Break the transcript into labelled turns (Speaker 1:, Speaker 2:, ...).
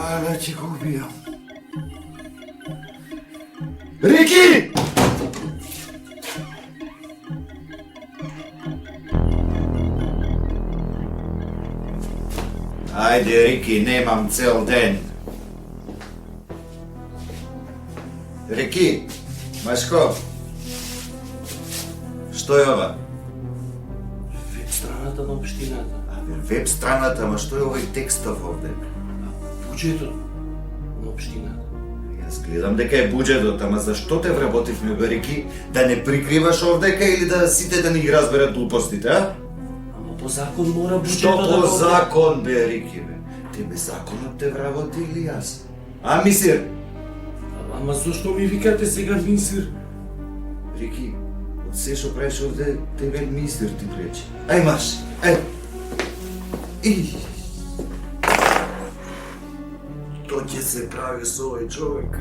Speaker 1: Да ти го убивам. Рики! Ajde, Riki, nemam cel den. Riki, Машко, што е ова?
Speaker 2: Веб страната на општината.
Speaker 1: Веб страната, ама што е овој текстов овде?
Speaker 2: Буџетот на општината.
Speaker 1: Јас гледам дека е буџетот, ама зашто те вработивме, бе, Рики? Да не прикриваш овдека или да сите да ни ги разберат глупостите, а?
Speaker 2: Ама по закон мора
Speaker 1: Што
Speaker 2: буџетот да
Speaker 1: по
Speaker 2: го-
Speaker 1: закон, бе, Рики, бе? Тебе законот те вработи или јас? А, мисир?
Speaker 2: Ама зошто ми викате сега мисир?
Speaker 1: Рики, од се што правиш овде, тебе мисир ти пречи. Ај маш, ај. И. Тоа ќе се прави со овој човек.